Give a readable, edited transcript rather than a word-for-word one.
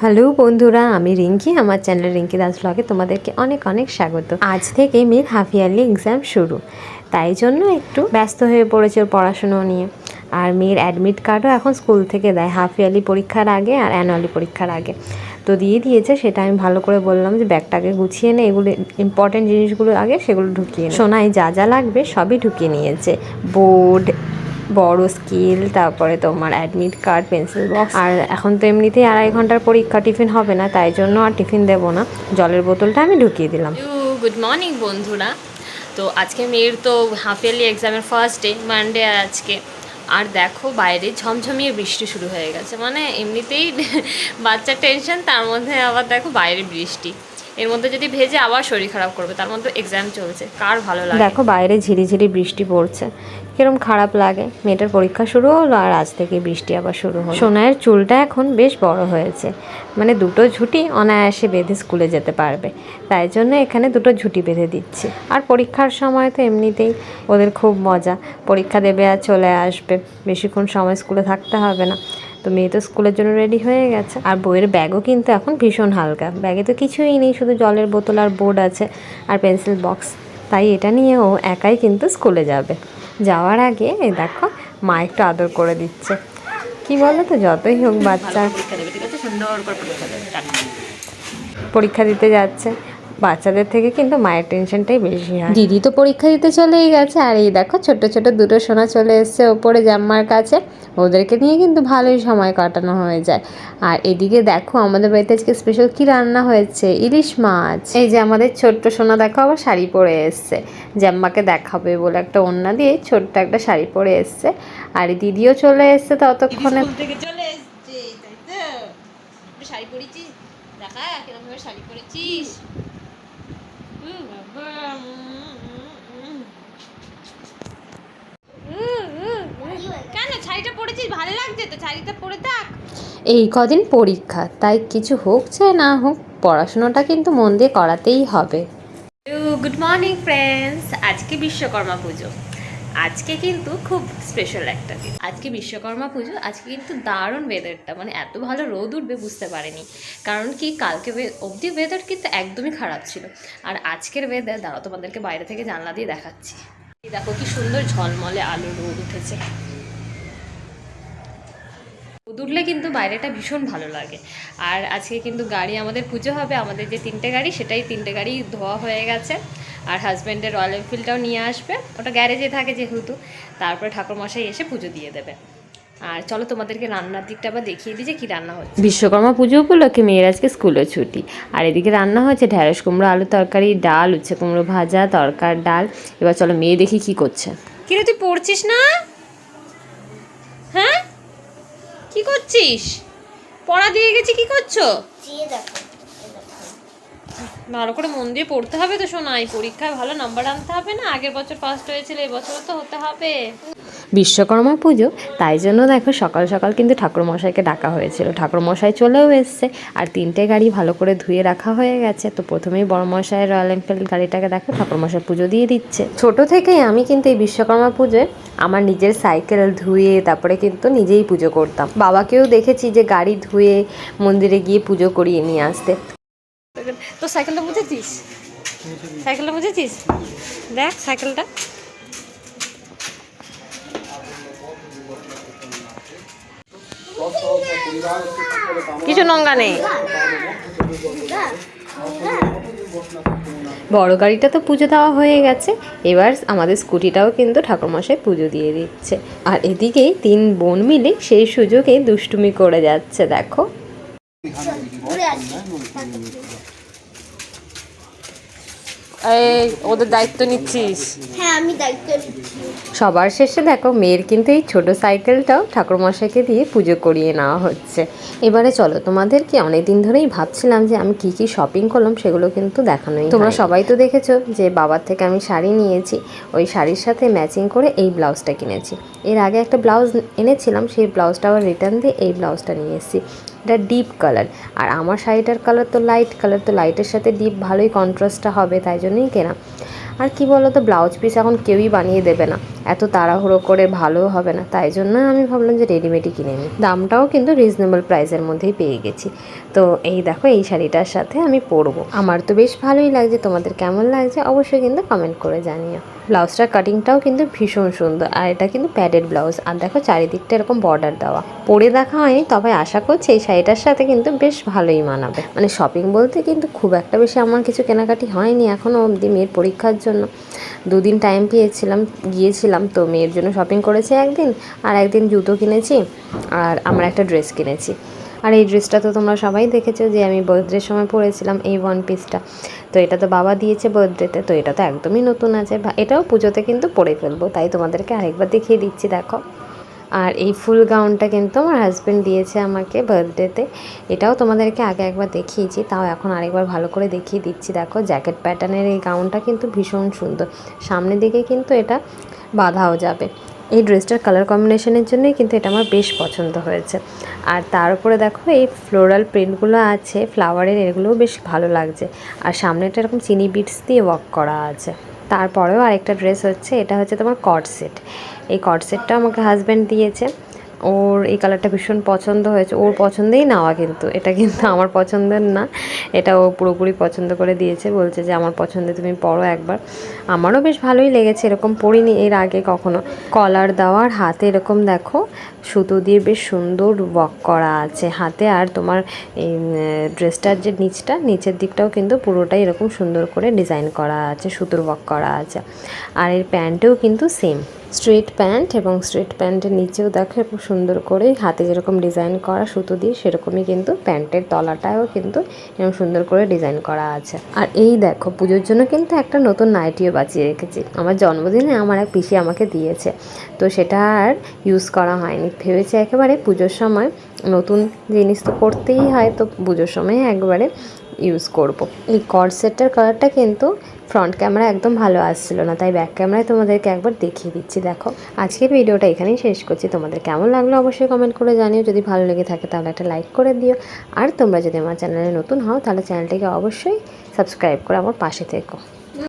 Hello বন্ধুরা, আমি রিঙ্কি। আমার চ্যানেল রিঙ্কি দাস ব্লগে তোমাদেরকে অনেক অনেক স্বাগত। আজ থেকে মেয়ের হাফ ইয়ারলি এক্সাম শুরু, তাই জন্য একটু ব্যস্ত হয়ে পড়েছে ওর পড়াশুনো নিয়ে। আর মেয়ের অ্যাডমিট কার্ডও এখন স্কুল থেকে দেয় হাফ ইয়ারলি পরীক্ষার আগে আর অ্যানুয়ালি পরীক্ষার আগে। তো দিয়ে দিয়েছে, সেটা আমি ভালো করে বললাম যে ব্যাগটাকে গুছিয়ে নে, এগুলো ইম্পর্টেন্ট জিনিসগুলো আগে সেগুলো ঢুকিয়ে নে। সোনাই যা যা লাগবে সবই ঢুকিয়ে নিয়েছে, বোর্ড, বড় স্কেল, তারপরে তোমার অ্যাডমিট কার্ড, পেন্সিল বক্স। আর এখন তো এমনিতেই 2.5 ঘন্টার পরীক্ষা, টিফিন হবে না, তাই জন্য আর টিফিন দেবো না, জলের বোতলটা আমি ঢুকিয়ে দিলাম। গুড মর্নিং বন্ধুরা। তো আজকে মেয়ের তো হাফ ইয়ারলি এক্সামের ফার্স্ট ডে, মানডে আজকে। আর দেখো বাইরে ঝমঝমিয়ে বৃষ্টি শুরু হয়ে গেছে, মানে এমনিতেই বাচ্চার টেনশন, তার মধ্যে আবার দেখো বাইরে বৃষ্টি, এর মধ্যে যদি ভেজে আবার শরীর খারাপ করবে, তার মধ্যে এক্সাম চলছে, কার ভালো লাগে। দেখো বাইরে ঝিরিঝিরি বৃষ্টি পড়ছে, কিরম খারাপ লাগে। মেয়েটার পরীক্ষা শুরু হলো আর আজ থেকে বৃষ্টি আবার শুরু হলো। সোনাইয়ের চুলটা এখন বেশ বড় হয়েছে, মানে দুটো ঝুঁটি অনায়াসে বেঁধে স্কুলে যেতে পারবে, তাই জন্য এখানে দুটো ঝুঁটি বেঁধে দিচ্ছি। আর পরীক্ষার সময় তো এমনিতেই ওদের খুব মজা, পরীক্ষা দেবে আর চলে আসবে, বেশিক্ষণ সময় স্কুলে থাকতে হবে না। তো মেয়ে তো স্কুলের জন্য রেডি হয়ে গেছে। আর বইয়ের ব্যাগও কিন্তু এখন ভীষণ হালকা, ব্যাগে তো কিছুই নেই, শুধু জলের বোতল আর বোর্ড আছে আর পেন্সিল বক্স, তাই এটা নিয়ে ও একাই কিন্তু স্কুলে যাবে। যাওয়ার আগে এই দেখো মা একটু আদর করে দিচ্ছে, কি বলো তো, যতই হোক বাচ্চা পরীক্ষা দিতে যাচ্ছে, বাচ্চাদের থেকে কিন্তু মায়ের টেনশনটাই বেশি হয়। দিদি তো পরীক্ষা দিতে চলেই গেছে, আর এই দেখো ছোট ছোট দুটো সোনা চলে এসছে ওপরে জাম্মার কাছে, ওদেরকে নিয়ে কিন্তু ভালোই সময় কাটানো হয়ে যায়। আর এদিকে দেখো আমাদের বাড়িতে আজকে স্পেশাল কি রান্না হয়েছে, ইলিশ মাছ। এই যে আমাদের ছোট্ট সোনা দেখো আবার শাড়ি পরে এসছে, জাম্মাকে দেখাবে বলে একটা ওড়না দিয়ে ছোট্ট একটা শাড়ি পরে এসছে। আর দিদিও চলে এসছে ততক্ষণে। চলে এসছে, তাই তো শাড়ি পরেছিস, দেখা কিরকম ভাবে শাড়ি পরেছিস। কেন শাড়িটা পরেছিস, ভালো লাগছে তো, শাড়িটা পরে থাক। এই কদিন পরীক্ষা, তাই কিছু হোক চাই না হোক পড়াশোনাটা কিন্তু মন দিয়ে করাতেই হবে। Good morning friends. আজকে বিশ্বকর্মা পুজো, আজকে কিন্তু খুব স্পেশাল একটা দিন। আজকে বিশ্বকর্মা পুজো, আজকে কিন্তু দারুণ ওয়েদারটা, মানে এত ভালো রোদ উঠবে বুঝতে পারিনি। কারণ কি কালকে অবধি ওয়েদার কিন্তু একদমই খারাপ ছিল, আর আজকের ওয়েদার দাঁড়াও তোমাদেরকে বাইরে থেকে জানলা দিয়ে দেখাচ্ছি। দেখো কি সুন্দর ঝলমলে আলো রোদ উঠেছে, রোদ উঠলে কিন্তু বাইরেটা ভীষণ ভালো লাগে। আর আজকে কিন্তু গাড়ি আমাদের পুজো হবে, আমাদের যে 3টে গাড়ি, সেটাই 3টে গাড়ি ধোয়া হয়ে গেছে। আর হাজব্যান্ডের রয়্যাল এনফিল্ডটাও নিয়ে আসবে, ওটা গ্যারেজে থাকে যেহেতু, তারপরে ঠাকুরমশাই এসে পুজো দিয়ে দেবে। আর চলো তোমাদেরকে রান্নার দিকটা আবার দেখিয়ে দিই যে কী রান্না হচ্ছে। বিশ্বকর্মা পুজো উপলক্ষে মেয়ের আজকে স্কুলে ছুটি, আর এদিকে রান্না হয়েছে ঢ্যাঁড়স কুমড়ো আলু তরকারি, ডাল, উচ্ছে কুমড়ো ভাজা, তরকার ডাল। এবার চলো মেয়ে দেখি কি করছে। কিরে তুই পড়ছিস না? হ্যাঁ কি করছিস? পড়া দিয়ে গেছি, কি করছো? ভালো করে মন দিয়ে পড়তে হবে তো শোনাই, পরীক্ষায় ভালো নাম্বার আনতে হবে না? আগের বছর ফার্স্ট হয়েছিল, এবছরও তো হতে হবে। বিশ্বকর্মা পুজো, তাই জন্য দেখো সকাল সকাল কিন্তু ঠাকুরমশাইকে ডাকা হয়েছিল, ঠাকুরমশাই চলেও এসছে। আর 3টে গাড়ি ভালো করে ধুয়ে রাখা হয়ে গেছে। তো প্রথমেই বড়মশাই রয়্যাল এনফিল্ড গাড়িটাকে দেখো ঠাকুরমশাই পুজো দিয়ে দিচ্ছে। ছোট থেকেই আমি কিন্তু এই বিশ্বকর্মা পুজোয় আমার নিজের সাইকেল ধুয়ে তারপরে কিন্তু নিজেই পুজো করতাম। বাবাকেও দেখেছি যে গাড়ি ধুয়ে মন্দিরে গিয়ে পুজো করিয়ে নিয়ে আসতে। তো সাইকেলটা বুঝেছিস? সাইকেলটা বুঝেছিস? দেখ সাইকেলটা, কিছু নোংরা নেই। বড় গাড়িটা তো পুজো দেওয়া হয়ে গেছে, এবার আমাদের স্কুটিটাও কিন্তু ঠাকুরমশাই পুজো দিয়ে দিচ্ছে। আর এদিকেই 3 বোন মিলে সেই সুযোগে দুষ্টুমি করে যাচ্ছে, দেখো। এই ওদের দায়িত্ব নিচ্ছিস? হ্যাঁ আমি দায়িত্ব নিচ্ছি। সবার শেষে দেখো মেয়ের কিন্তু এই ছোট সাইকেলটাও ঠাকুরমশাইকে দিয়ে পুজো করিয়ে নেওয়া হচ্ছে। এবারে চলো তোমাদেরকে অনেকদিন ধরেই ভাবছিলাম যে আমি কি শপিং করলাম সেগুলো কিন্তু দেখানোই। তোমরা সবাই তো দেখেছো যে বাবার থেকে আমি শাড়ি নিয়েছি, ওই শাড়ির সাথে ম্যাচিং করে এই ব্লাউজটা কিনেছি। এর আগে একটা ব্লাউজ এনেছিলাম, সেই ব্লাউজটা আবার রিটার্ন দিয়ে এই ব্লাউজটা নিয়ে এসেছি। এটা ডিপ কালার, আর আমার শাড়িটার কালার তো লাইট কালার, তো লাইটের সাথে ডিপ ভালোই কন্ট্রাস্টটা হবে, তাই জন্যই কেনা। আর কি বলো তো, ব্লাউজ পিস এখন কেউই বানিয়ে দেবে না, এত তাড়াহুড়ো করে ভালোও হবে না, তাই জন্য আমি ভাবলাম যে রেডিমেডই কিনে নিই। দামটাও কিন্তু রিজনেবল প্রাইসের মধ্যেই পেয়ে গেছি। তো এই দেখো, এই শাড়িটার সাথে আমি পরবো, আমার তো বেশ ভালোই লাগছে। তোমাদের কেমন লাগছে অবশ্যই কিন্তু কমেন্ট করে জানিও। ব্লাউজটার কাটিংটাও কিন্তু ভীষণ সুন্দর, আর এটা কিন্তু প্যাডেড ব্লাউজ, আর দেখো চারিদিকটা এরকম বর্ডার দেওয়া। পরে দেখা হয়নি, তবে আশা করছি এই শাড়িটার সাথে কিন্তু বেশ ভালোই মানাবে। মানে শপিং বলতে কিন্তু খুব একটা বেশি আমার কিছু কেনাকাটি হয়নি এখনও অবধি। মেয়ের পরীক্ষার জন্য 2 দিন টাইম গিয়েছিলাম, তো মেয়ের জন্য শপিং করেছি একদিন, আর একদিন জুতো কিনেছি, আর আমার একটা ড্রেস কিনেছি। আর এই ড্রেসটা তো তোমরা সবাই দেখেছো যে আমি বার্থডের সময় পরেছিলাম, এই 1 পিসটা। তো এটা তো বাবা দিয়েছে বার্থডেতে, তো এটা তো একদমই নতুন আছে, এটাও পুজোতে কিন্তু পরে ফেলবো, তাই তোমাদেরকে আরেকবার দেখিয়ে দিচ্ছি দেখো। আর এই ফুল গাউনটা কিন্তু আমার হাজব্যান্ড দিয়েছে আমাকে বার্থডেতে, এটাও তোমাদেরকে আগে একবার দেখিয়েছি, তাও এখন আরেকবার ভালো করে দেখিয়ে দিচ্ছি। দেখো জ্যাকেট প্যাটার্নের এই গাউনটা কিন্তু ভীষণ সুন্দর, সামনের দিকে কিন্তু এটা বাঁধাও যাবে। এই ড্রেসটার কালার কম্বিনেশনের জন্যই কিন্তু এটা আমার বেশ পছন্দ হয়েছে। আর তার উপরে দেখো এই ফ্লোরাল প্রিন্টগুলো আছে ফ্লাওয়ারের, এগুলোও বেশ ভালো লাগছে। আর সামনেটা এরকম চিনি বিটস দিয়ে ওয়ার্ক করা আছে। তারপরেও আরেকটা ড্রেস হচ্ছে, এটা হচ্ছে তোমার কট সেট। এই কট সেটটা আমাকে হাজব্যান্ড দিয়েছে, ওর এই কালারটা ভীষণ পছন্দ হয়েছে, ওর পছন্দেই নেওয়া, কিন্তু এটা কিন্তু আমার পছন্দের না, এটা ও পুরোপুরি পছন্দ করে দিয়েছে, বলছে যে আমার পছন্দে তুমি পরো একবার। আমারও বেশ ভালোই লেগেছে, এরকম পরিনি এর আগে কখনো। কলার দেওয়ার, হাতে এরকম দেখো সুতো দিয়ে বেশ সুন্দর ওয়ার্ক করা আছে হাতে। আর তোমার এই ড্রেসটার যে নিচের দিকটাও কিন্তু পুরোটাই এরকম সুন্দর করে ডিজাইন করা আছে, সুতোর ওয়ার্ক করা আছে। আর এর প্যান্টেও কিন্তু সেম স্ট্রেট প্যান্ট, এবং স্ট্রেট প্যান্টের নিচেও দেখো খুব সুন্দর করে হাতে যেরকম ডিজাইন করা সুতো দিয়ে, সেরকমই কিন্তু প্যান্টের তলাটাও কিন্তু এরকম সুন্দর করে ডিজাইন করা আছে। আর এই দেখো, পুজোর জন্য কিন্তু একটা নতুন নাইটিও বাঁচিয়ে রেখেছি, আমার জন্মদিনে আমার এক পিসি আমাকে দিয়েছে, তো সেটা আর ইউজ করা হয়নি। ভেবেছি একেবারে পুজোর সময়, নতুন জিনিস তো করতেই হয়, তো পুজোর সময় একবারে ইউজ করব। এই কর্ড সেটটার কালারটা কিন্তু ফ্রন্ট ক্যামেরা একদম ভালো আসছিল না, তাই ব্যাক ক্যামেরায় তোমাদেরকে একবার দেখিয়ে দিচ্ছি দেখো। আজকের ভিডিওটা এখানেই শেষ করছি, তোমাদের কেমন লাগলো অবশ্যই কমেন্ট করে জানিও। যদি ভালো লেগে থাকে তাহলে একটা লাইক করে দিও, আর তোমরা যদি আমার চ্যানেলে নতুন হও তাহলে চ্যানেলটিকে অবশ্যই সাবস্ক্রাইব করে আমার পাশে থেকো।